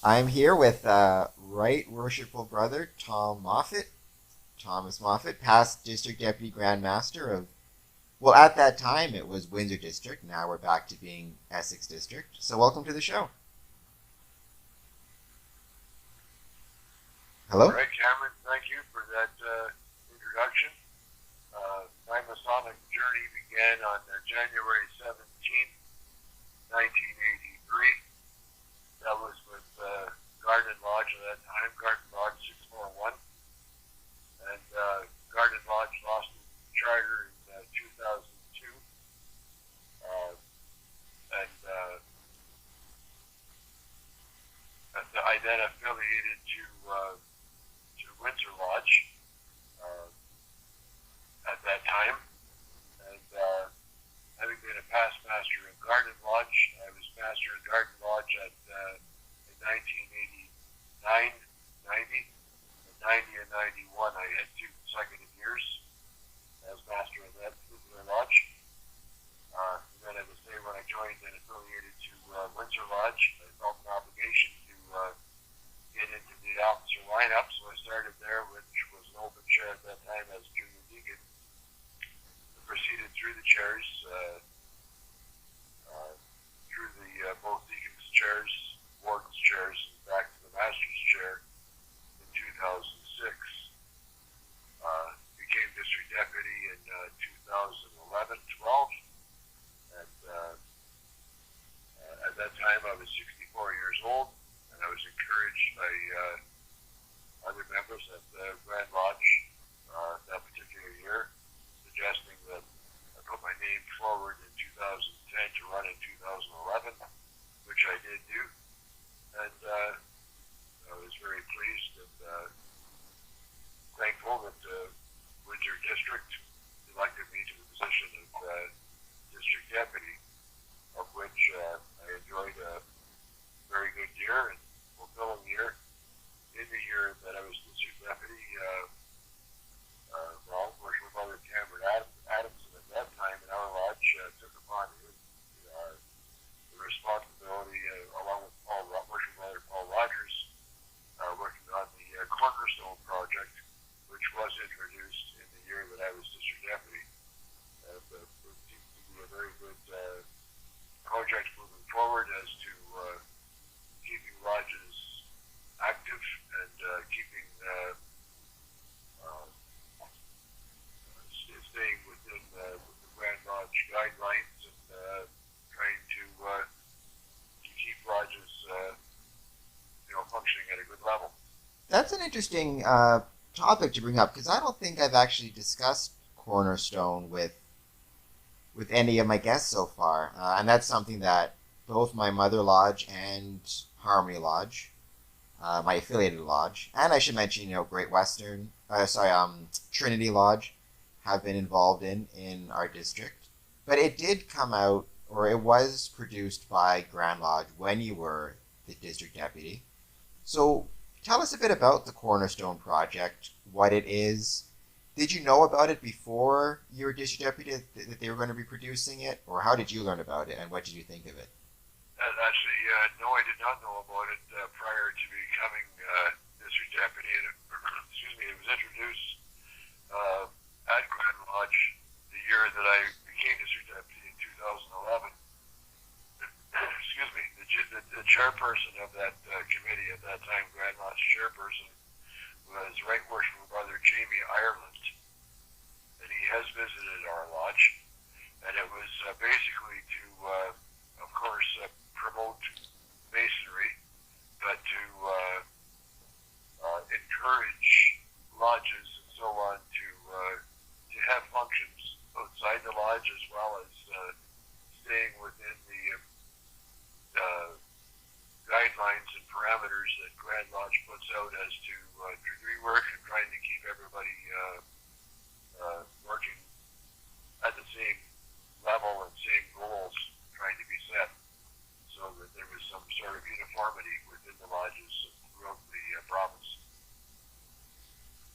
I'm here with Right Worshipful Brother Tom Moffat, Thomas Moffat, past District Deputy Grand Master of, well, at that time it was Windsor District. Now we're back to being Essex District. So welcome to the show. All Hello? right, Cameron, thank you for that introduction. My Masonic journey began on January 17th, 1983. That was with Garden Lodge at that time, Garden Lodge 641. And Garden Lodge lost its charter in 2002. And I then affiliated to Windsor Lodge uh, at that time. And having been a past master in Garden Lodge, I was master in Garden Lodge in 1989, 90. In 90 and 91, I had two consecutive years as master of that particular lodge. And then I would say when I joined and affiliated to Windsor Lodge, I felt an obligation to get into the officer lineup, so I started there, which was an open chair at that time as junior deacon. Proceeded through the chairs, through the both deacons' chairs, warden's chairs, and back to the master's chair in 2006. Became district deputy in 2011-12, and at that time I was 64 years old, and I was encouraged by other members at the Grand Lodge that particular year, suggesting that I put my name forward in 2010 to run in 2011, which I did do, and I was very pleased and thankful that Windsor District elected me to the position of district deputy, of which I enjoyed a very good year and fulfilling year. In the year that I was district deputy, working with Mother Cameron Adamson at that time in our lodge, took upon the responsibility, along with working with Mother Paul Rogers, working on the Cornerstone project, which was introduced in the year that I was district deputy. It seems to be a very good project moving forward as to keeping lodges active and keeping staying within the Grand Lodge guidelines and trying to keep lodges functioning at a good level. That's an interesting topic to bring up because I don't think I've actually discussed Cornerstone with any of my guests so far. And that's something that both my Mother Lodge and Harmony Lodge, my affiliated lodge, and I should mention, Great Western, Trinity Lodge, have been involved in our district. But it did come out, or it was produced by Grand Lodge when you were the district deputy. So tell us a bit about the Cornerstone Project, what it is. Did you know about it before you were district deputy, that they were going to be producing it? Or how did you learn about it, and what did you think of it? Actually, no, I did not know about it prior to becoming district deputy. And it was introduced at Grand Lodge the year that I became district deputy in 2011. The chairperson of that committee at that time, Grand Lodge chairperson, was Right Worshipful Brother Jamie Ireland, and he has visited our lodge, and it was basically to, of course, promote Masonry, but to encourage lodges and so on to have functions outside the lodge as well as staying within the guidelines and parameters that Grand Lodge puts out as to degree work and trying to keep everybody working at the same level and same goals trying to be set, so that there was some sort of uniformity within the lodges throughout the province.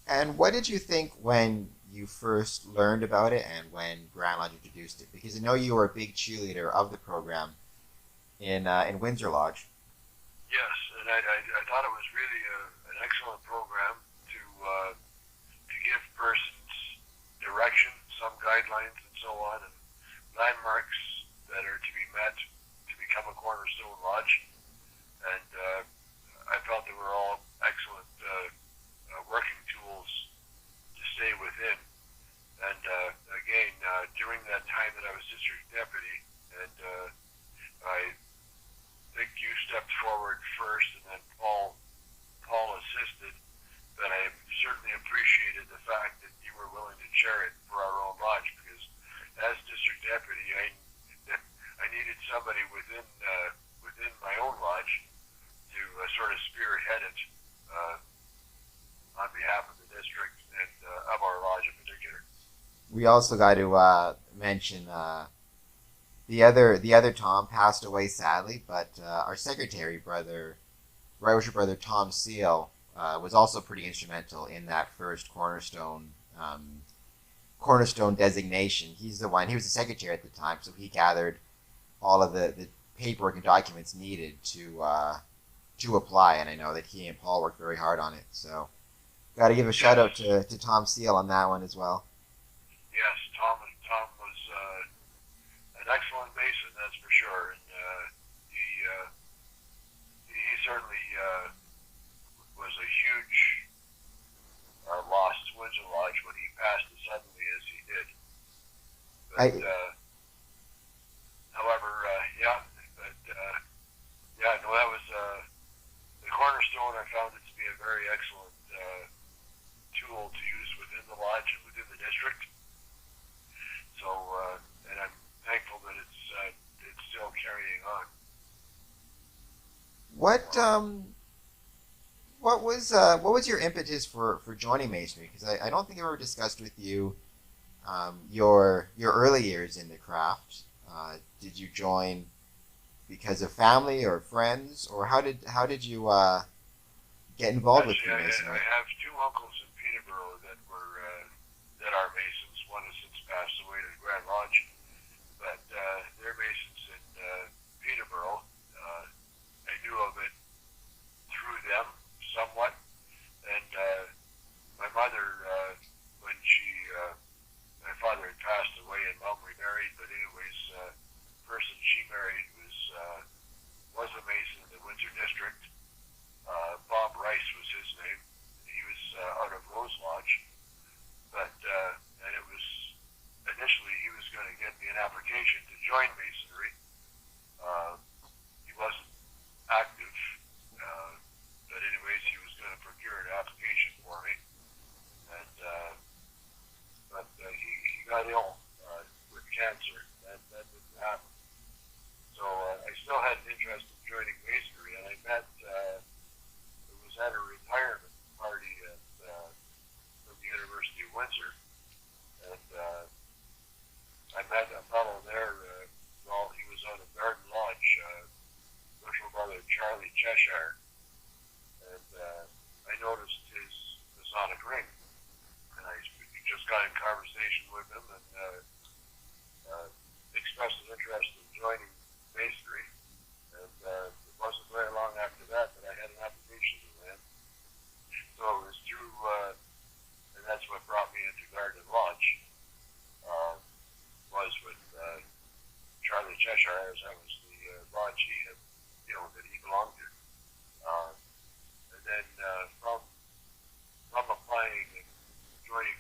And what did you think when you first learned about it and when Grand Lodge introduced it? Because I know you were a big cheerleader of the program in Windsor Lodge. Yes, and I thought it was really an excellent program to give persons direction, some guidelines, and so on, and landmarks that are to be met to become a Cornerstone Lodge. And I felt they were all excellent working tools to stay within. And again, during that time that I was district deputy, and I think you stepped forward first, and then Paul assisted. But I certainly appreciated the fact that you were willing to chair it for our own lodge, because as district deputy, I needed somebody within my own lodge to sort of spearhead it on behalf of the district and of our lodge in particular. We also got to mention the other Tom passed away sadly, but our secretary brother, Right Worship Brother Tom Seal, was also pretty instrumental in that first Cornerstone designation. He was the secretary at the time, so he gathered all of the paperwork and documents needed to apply, and I know that he and Paul worked very hard on it. So, got to give a shout out to Tom Seal on that one as well. Yes, Tom was an excellent Mason, that's for sure, and he certainly was a huge loss to Windsor Lodge when he passed as suddenly as he did. But however, no, that was the Cornerstone. I found it to be a very excellent tool to use within the lodge and within the district. So, and I'm thankful that it's still carrying on. What was your impetus for joining Masonry? Because I don't think I've ever discussed with you your early years in the craft. Did you join because of family or friends, or how did you get involved with Freemasonry? I have two uncles in Peterborough that are Masons. One has since passed away to the Grand Lodge, but they're Masons in Peterborough. I knew of it through them somewhat, and my mother, when my father had passed away and mom remarried, but anyways, the person she married was a Mason in the Windsor district. Bob Rice was his name. He was out of Rose Lodge, but and it was initially he was going to get me an application to join Masonry. He wasn't active, but anyways, he was going to procure an application for me, and but he got ill with cancer, and that didn't happen. So I still had an interest in joining Masonry, and I met. It was at a retirement party from the University of Windsor, and I met a fellow there. He was out of Garden Lodge, Virtual Brother Charlie Cheshire, and I noticed his Masonic ring, and I just got in conversation with him and expressed an interest in joining Masonry, and it wasn't very long after that I had an application to land. So it was through, and that's what brought me into Garden Lodge, was with Charlie Cheshire, as that was the lodge that he belonged to. And then from applying and joining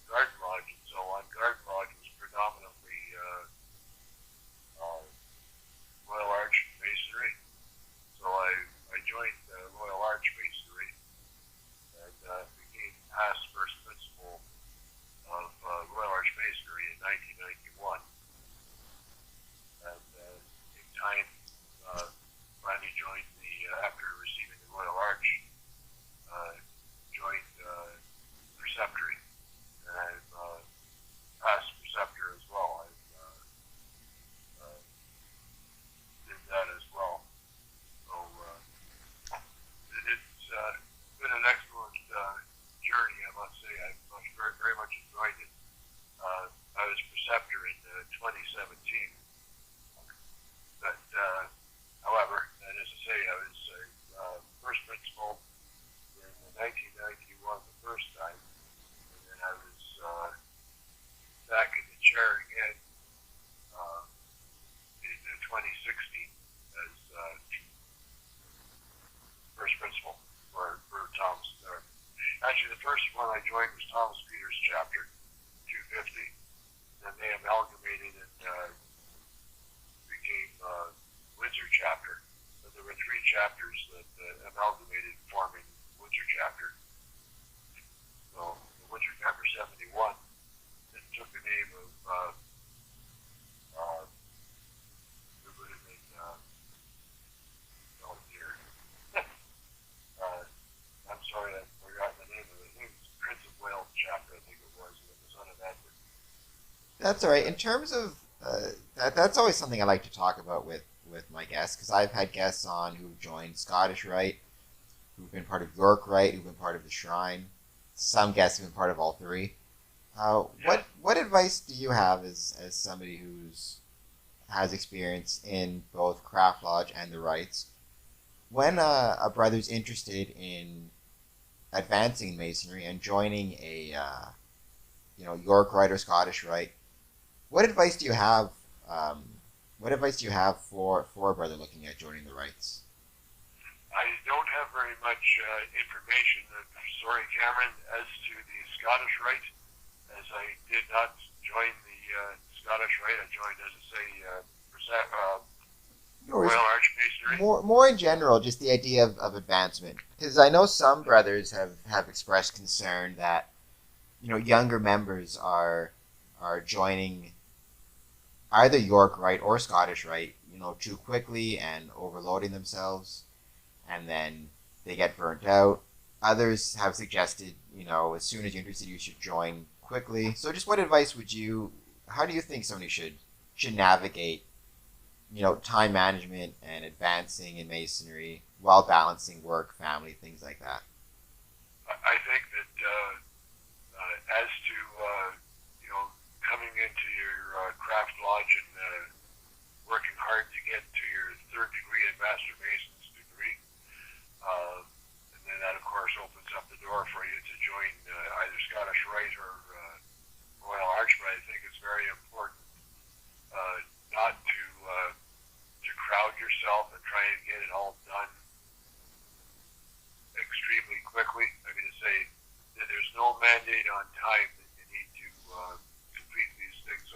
Garden Lodge and so on, Garden Lodge was predominantly Royal Arch Masonry. So I joined Royal Arch Masonry and became past first principal of Royal Arch Masonry in 1991. And in time, finally joined after receiving the Royal Arch, joined Preceptory. And I'm past Preceptor as well. I did that as well. So it's been an excellent journey, I must say. I've very, very much enjoyed it. I was Preceptor in 2017. But, however, and as I say, I was first one I joined was Thomas Peters chapter 250. Then they amalgamated and became Windsor chapter. But there were three chapters that amalgamated, forming Windsor chapter. So the Windsor chapter 71, it took the name of it would have been oh dear. I'm sorry, I forgot the name of it. It was Prince of Wales chapter, I think it was. It was on an Edward. That's all right. In terms of that's always something I like to talk about with my guests, because I've had guests on who've joined Scottish Rite, who've been part of York Rite, who've been part of the Shrine. Some guests have been part of all three. What advice do you have as somebody has experience in both Craft Lodge and the Rites, when a brother's interested in advancing in Masonry and joining a York Rite or Scottish Rite? What advice do you have? What advice do you have for a brother looking at joining the Rites? I don't have very much information. Sorry, Cameron, as to the Scottish Rite, as I did not join the Scottish Rite. I joined, as I say, Royal Archmasonry. More in general, just the idea of advancement. Because I know some brothers have expressed concern that younger members are joining either York Rite or Scottish Rite too quickly and overloading themselves, and then they get burnt out. Others have suggested, as soon as you're interested, you should join quickly. So just what advice how do you think somebody should navigate, time management and advancing in Masonry while balancing work, family, things like that? I think that as to, coming into your craft lodge and working hard to get to your third degree and Master Mason's degree, and then that, of course, opens up the door for you to join either Scottish Rite or Royal Arch. But I think it's very important not to crowd yourself and try and get it all done extremely quickly. I mean, to say that there's no mandate on time that you need to complete these things.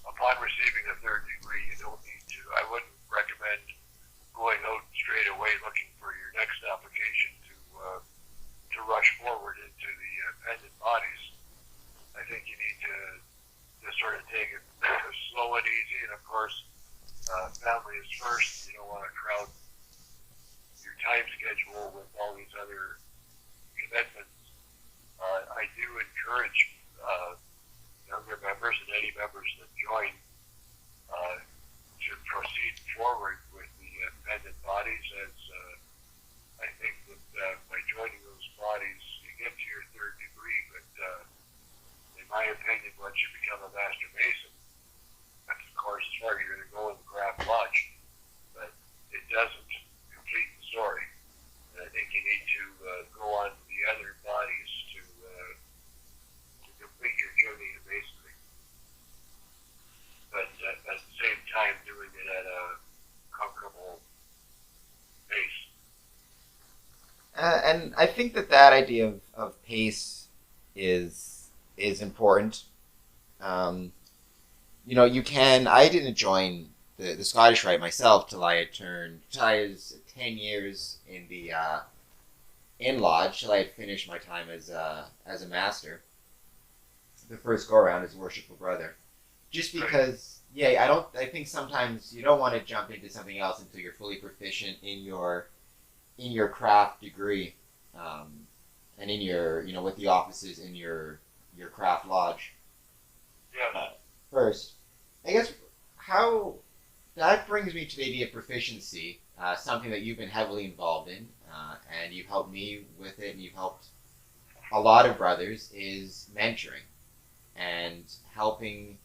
Upon receiving a third degree, you don't need to. I wouldn't recommend going out straight away looking for your next application to rush forward into the pendant bodies. I think you need to sort of take it slow and easy, and of course, family is first. You don't want to crowd your time schedule with all these other commitments. I do encourage younger members and any members that join to proceed forward with the pendant bodies, as I think that by joining those bodies, you get to your third degree, but in my opinion, once you become a Master Mason, that's of course as far as you're going to go in the Craft Lodge, but it doesn't complete the story. And I think you need to go on to the other bodies to complete your journey in Masonry. But at the same time, doing it at a comfortable pace. And I think that idea of pace is important. You can. I didn't join the Scottish Rite myself till I was 10 years in the in lodge, till I had finished my time as a master. The first go around as a worshipful brother, just because. Yeah, I think sometimes you don't want to jump into something else until you're fully proficient in your craft degree, and in your with the offices in your craft lodge. Yes. First, I guess how that brings me to the idea of proficiency, something that you've been heavily involved in, and you've helped me with it, and you've helped a lot of brothers, is mentoring and helping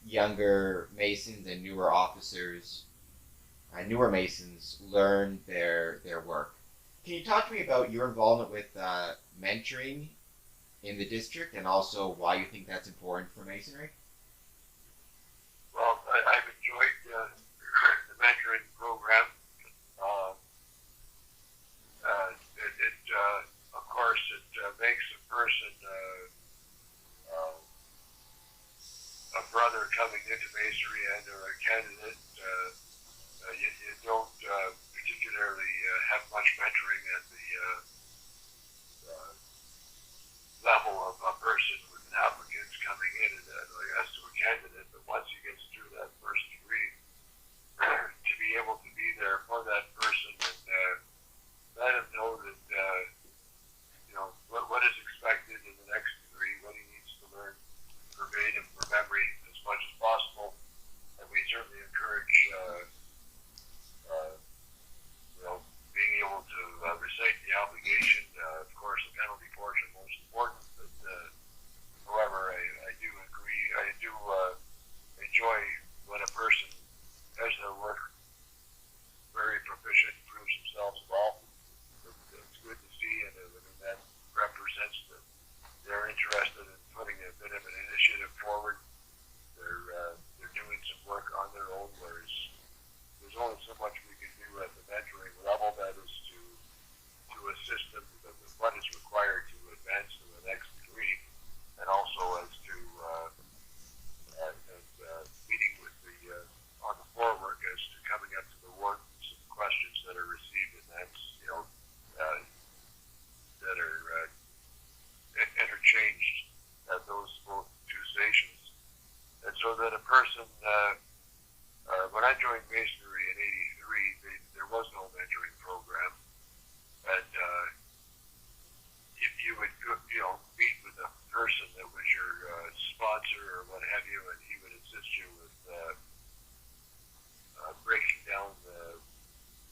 younger Masons and newer officers, newer Masons, learn their work. Can you talk to me about your involvement with mentoring in the district, and also why you think that's important for Masonry? Well, I've enjoyed the mentoring program. Of course, it makes a person and or a candidate, you don't particularly have much mentoring at the level of a person with an applicant coming in as to a candidate. But once he gets through that first degree, to be able to be there for that person and let him know that what is expected in the next degree, what he needs to learn verbatim from memory as much as possible. And we certainly encourage being able to recite the obligation. Of course, the penalty portion most important. But however, I do agree. I do enjoy when a person does their work very proficient, proves themselves well. It's good to see, and that represents that they're interested in putting a bit of an initiative forward. They're doing some work on their own, whereas there's only so much we can do at the mentoring level, that is to assist them with what is required to advance to the next degree, and also as to meeting with the on the floor work as to coming up to the wardens and questions that are received, and that's that are interchanged at those both two stations. And so that a person, when I joined Masonry in '83, there was no mentoring program, and you would meet with a person that was your sponsor or what have you, and he would assist you with breaking down the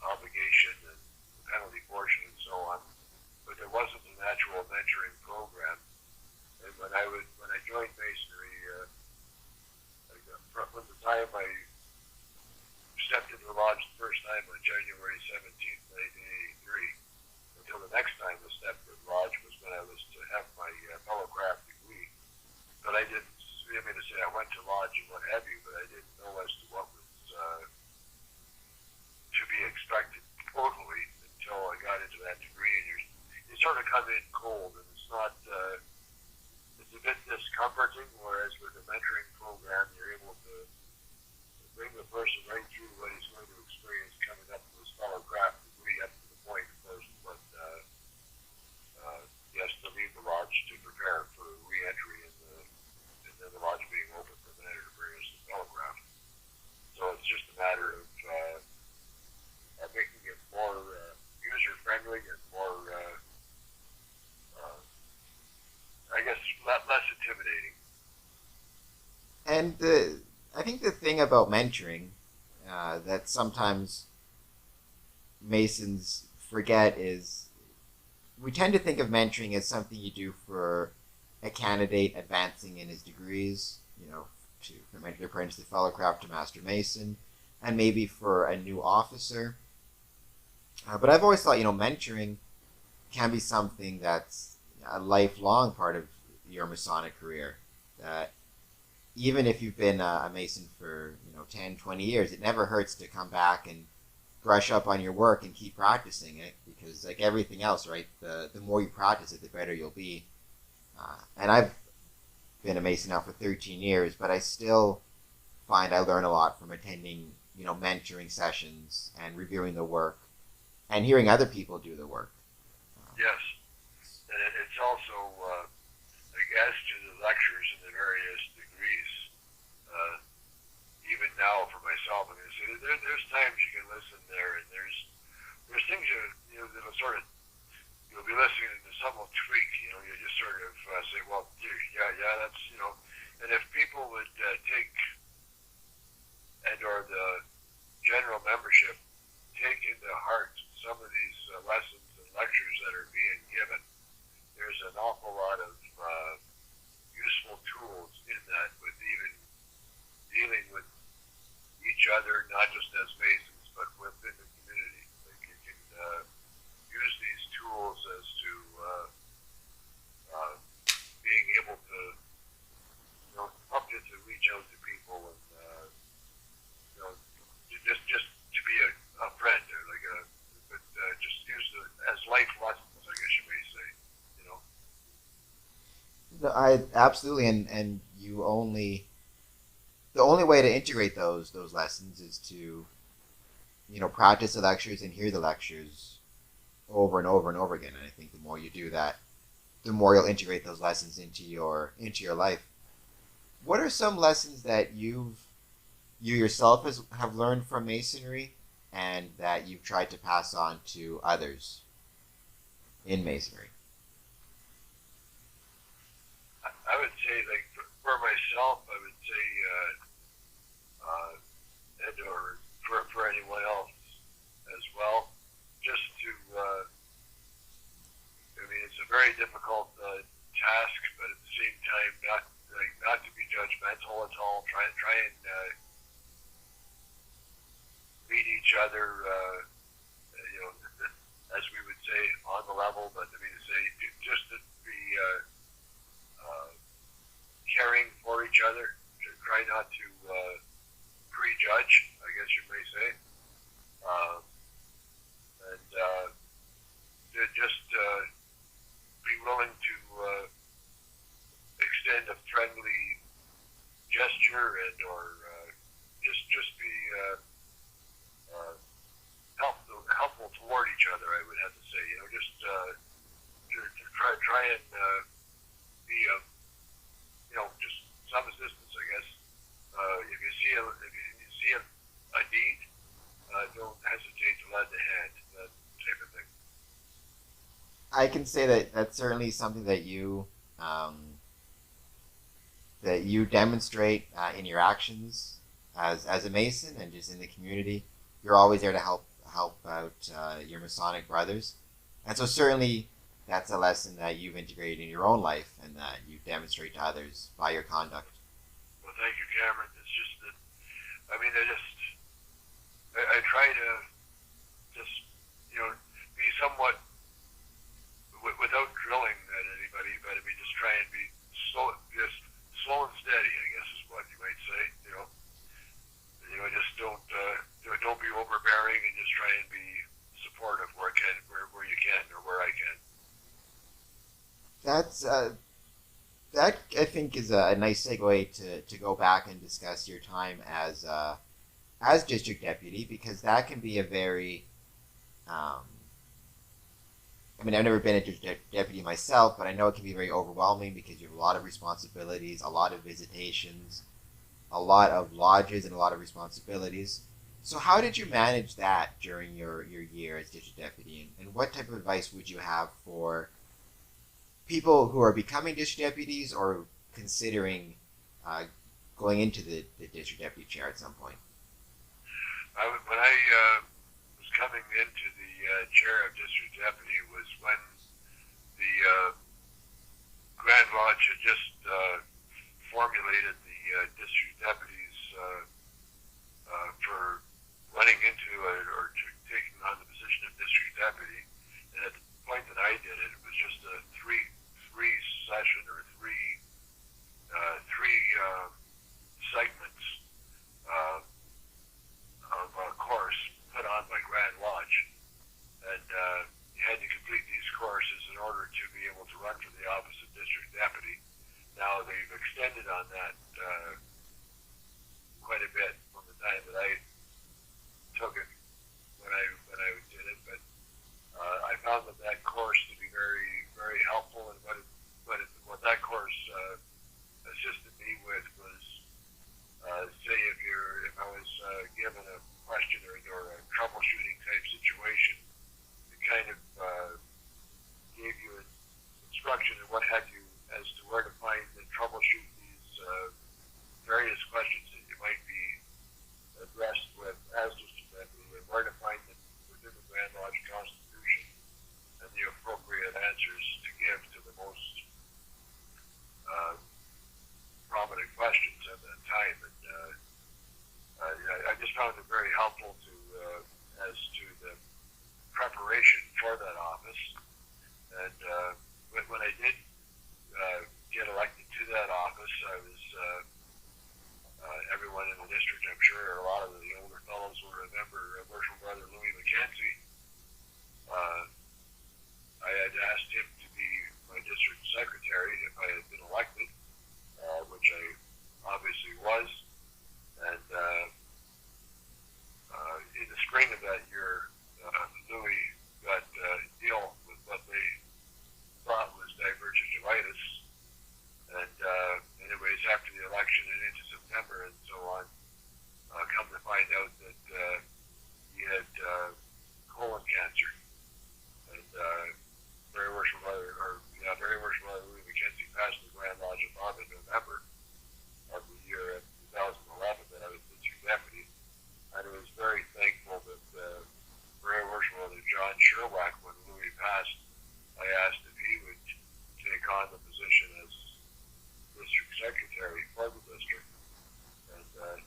obligation and the penalty portion and so on. But there wasn't an actual mentoring program. And when I joined Masonry, from the time I stepped into the lodge the first time on January 17th, 1983, until the next time I stepped into the lodge was when I was to have my fellowcraft degree. But I didn't, I mean to say I went to lodge and what have you, but I didn't know as to what was to be expected totally until I got into that degree. And you sort of come in cold, and it's not, it's a bit discomforting, whereas with the mentoring program, you're able to bring the person right through what he's going to experience coming up to his fellowcraft degree, up to the point, of course, when he has to leave the lodge to prepare for re-entry and then the lodge being open for the to bring us the fellowcraft. So it's just a matter of making it more user-friendly and more, I guess, less intimidating. And I think the thing about mentoring that sometimes Masons forget is we tend to think of mentoring as something you do for a candidate advancing in his degrees, from mentor apprentice to fellowcraft to master mason, and maybe for a new officer. But I've always thought, mentoring can be something that's a lifelong part of your Masonic career. That even if you've been a Mason for 10, 20 years, it never hurts to come back and brush up on your work and keep practicing it, because like everything else, right, the more you practice it, the better you'll be. And I've been a Mason now for 13 years, but I still find I learn a lot from attending mentoring sessions and reviewing the work and hearing other people do the work. Yes, and it's also as to the lectures in the various degrees. Even now, for myself, there's times you can listen there, and there's things that'll sort of, you'll be listening and some will tweak. You just sort of say, well, yeah, that's and if people would take or the general membership take into heart some of these lessons and lectures that are being given, there's an awful lot of useful tools in that, with even dealing with each other, not just as Masons, but within the community. Like you can use these tools as to being able to help you to reach out to people and just to be a friend, but just use it as life lessons, I guess you may say. No, I absolutely, and the only way to integrate those lessons is to, practice the lectures and hear the lectures over and over and over again. And I think the more you do that, the more you'll integrate those lessons into your life. What are some lessons that you yourself have learned from Masonry and that you've tried to pass on to others in Masonry? I would say, like, for myself, I would say, and or for anyone else as well, just to, I mean, it's a very difficult task, but at the same time, not to be judgmental at all. Try and meet each other, as we would say, on the level. But I mean, to say just to be caring for each other. Try not to prejudge, I guess you may say, and to just be willing to extend a friendly gesture and or just be helpful toward each other. I would have to say, just to try and be just some assistance, I guess. If you see a need, don't hesitate to lend a hand. That type of thing. I can say that that's certainly something that you demonstrate in your actions as a Mason and just in the community. You're always there to help out your Masonic brothers, and so certainly that's a lesson that you've integrated in your own life and that you demonstrate to others by your conduct. Well, thank you, Cameron. It's just that, I mean, I try to just, be somewhat, without drilling at anybody, but I mean, just try and be slow and steady, I guess is what you might say, just don't be overbearing and just try and be supportive where you can or where I can. That I think is a nice segue to go back and discuss your time as district deputy, because that can be a very I mean, I've never been a district deputy myself, but I know it can be very overwhelming because you have a lot of responsibilities, a lot of visitations, a lot of lodges, and a lot of responsibilities. So how did you manage that during your year as district deputy, and what type of advice would you have for people who are becoming district deputies or considering going into the district deputy chair at some point? When I was coming into the chair of district deputy was when the Grand Lodge had just formulated the district deputies for running into or taking on the position of district deputy. And at the point that I did it, it was just a three session or three segments of a course put on by Grand Lodge, and you had to complete these courses in order to be able to run for the office of district deputy. Now they've extended on that past, I asked if he would take on the position as district secretary for the district. And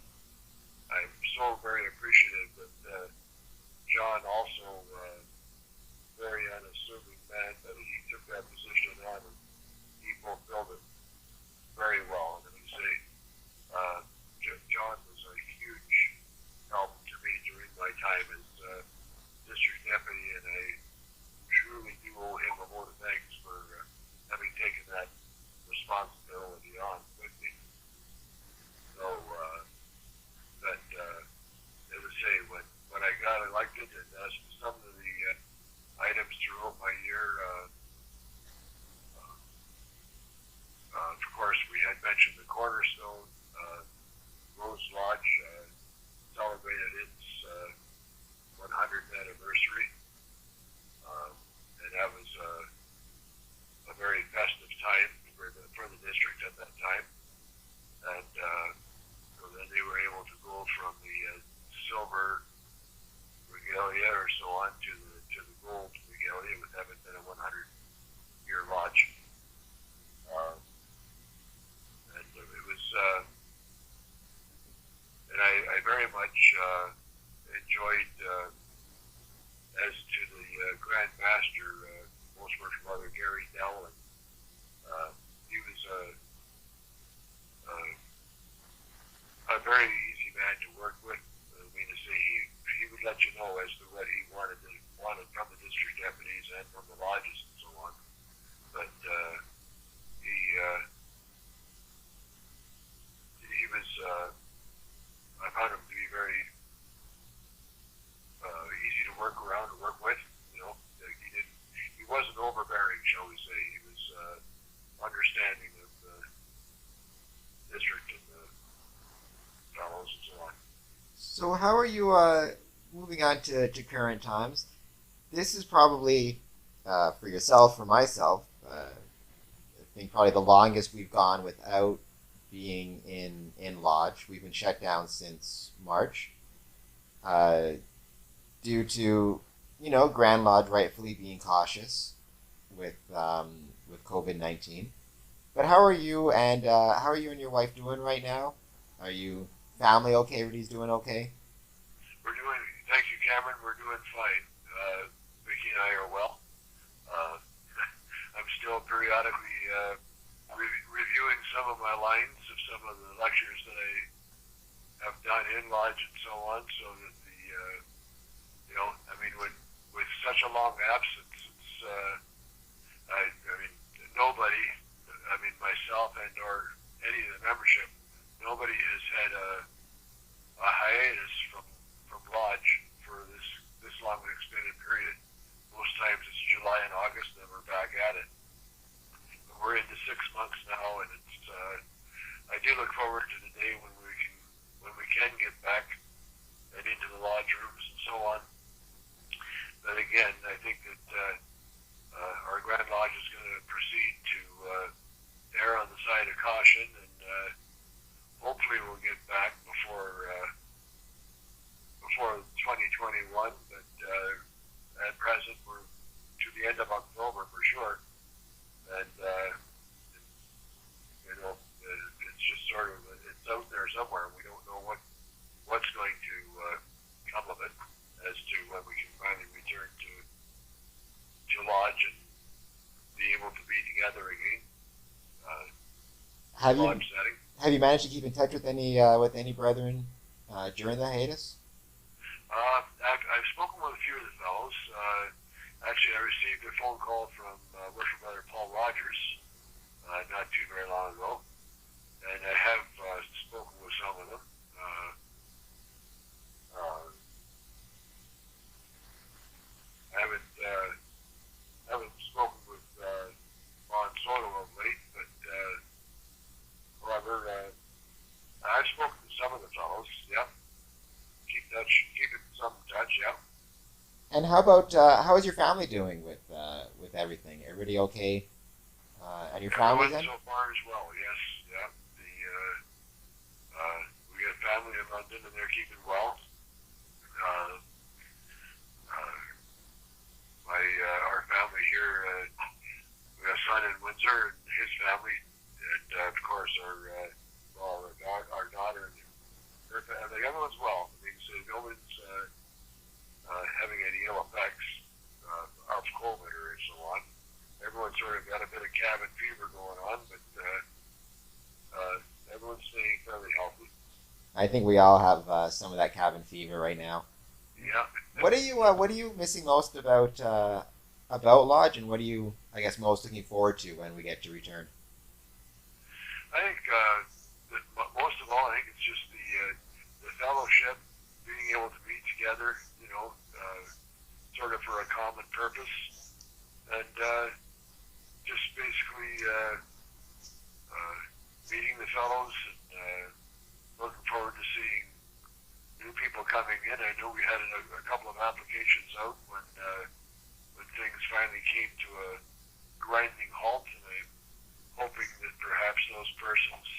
I'm so very appreciative that John also, very unassuming man, that he took that position on and he fulfilled it very well. And let me say, John was a huge help to me during my time as district deputy, and I truly do owe him a vote of thanks for having taken that responsibility on with me. So, as I say, when I got elected, and some of the items throughout my year, of course, we had mentioned the Cornerstone. Rose Lodge celebrated its 100th anniversary, and that was a very festive time for the district at that time. And so then they were able to go from the silver regalia or so on to the gold regalia, with having been a 100-year lodge. And it was, and I very much enjoyed, as to the Grand Master, Most Worship Brother Gary Dell, and he was a very easy man to work with. I mean, to say, he would let you know as to what he wanted from the district deputies and from the lodges and so on. But he was, I found him to be very easy to work around and work with. You know, he wasn't overbearing, shall we say. He was understanding of the district and the fellows and so on. So how are you moving on to current times? This is probably, for yourself, for myself, I think probably the longest we've gone without being in lodge. We've been shut down since March, due to, Grand Lodge rightfully being cautious with COVID-19. But how are you and your wife doing right now? Are you family okay? Everybody's doing okay? Thank you, Cameron. We're doing fine. Vicki and I are well. I'm still periodically reviewing some of my lines of some of the lectures that I have done in lodge and so on, so that with such a long absence, it's, nobody, myself and or any of the membership, nobody has had a hiatus from lodge for this long an extended period. Most times it's July and August, and then we're back at it. But we're into 6 months now, and it's I do look forward to the day when we can get back and into the lodge rooms and so on. But again, I think that our Grand Lodge is going to proceed to err on the side of caution, and hopefully we'll get back before 2021. But at present, we're to the end of October for sure, and it's just sort of, it's out there somewhere. We don't know what's going to come of it as to when we can finally return to lodge and be able to be together again. Have you managed to keep in touch with any brethren during the hiatus? I've spoken with a few of the fellows. Actually, I received a phone call from Worship Brother Paul Rogers not too very long ago, and I have spoken with some of them. I haven't spoken with Ron Soto of late, but however, I've spoken to some of the fellows. Yeah, keep in some touch. Yeah. And how about how is your family doing with everything? Everybody okay? And your family then? So far as well, yes. Yeah. We have family in London, and they're keeping well. Our family we have a son in Windsor and his family, and of course our daughter and her family. The other one's well. I mean, so no one's having any ill effects of COVID or so on. Everyone's sort of got a bit of cabin fever going on, but everyone's staying fairly healthy. I think we all have some of that cabin fever right now. Yeah. What are you missing most about Lodge, and what are you, I guess, most looking forward to when we get to return? I think that most of all, I think it's just the fellowship, being able to meet together, sort of for a common purpose, and just basically meeting the fellows and looking forward to seeing new people coming in. I know we had a couple of applications out when things finally came to a grinding halt, and I'm hoping that perhaps those persons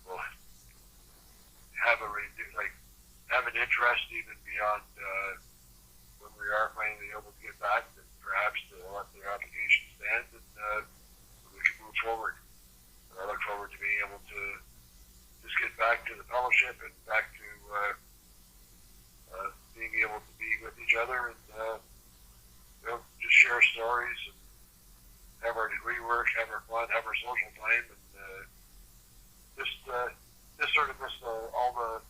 will have an interest even beyond when we are finally able to get back, that perhaps they'll let their application stand and we can move forward. And I look forward to being able to just get back to the fellowship and back to being able to be with each other and just share stories and have our degree work, have our fun, have our social time, and just sort of miss all the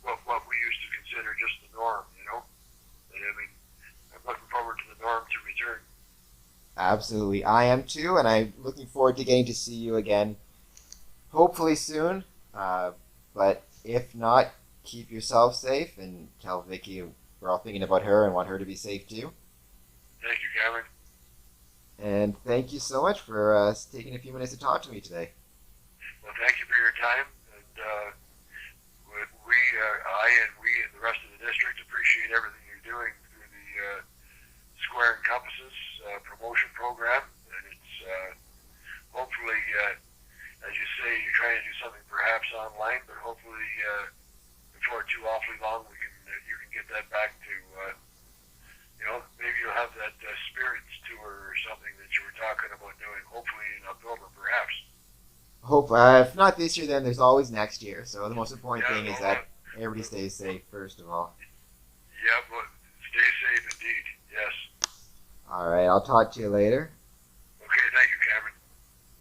what we used to consider just the norm, And I mean, I'm looking forward to the norm to return. Absolutely, I am too, and I'm looking forward to getting to see you again, hopefully soon. But if not, keep yourself safe and tell Vicky we're all thinking about her and want her to be safe too. Thank you, Cameron. And thank you so much for taking a few minutes to talk to me today. Well, thank you for your time, and we and the rest of the district appreciate everything you're doing through the Square and Compasses promotion program, and it's hopefully, as you say, you're trying to do something perhaps online, but hopefully before too awfully long, you can get that back to, maybe you'll have that spirits tour or something that you were talking about doing, hopefully in October, perhaps. Hope if not this year, then there's always next year. So the most important thing is that everybody stays safe first of all. Yeah, but stay safe indeed. Yes. All right, I'll talk to you later.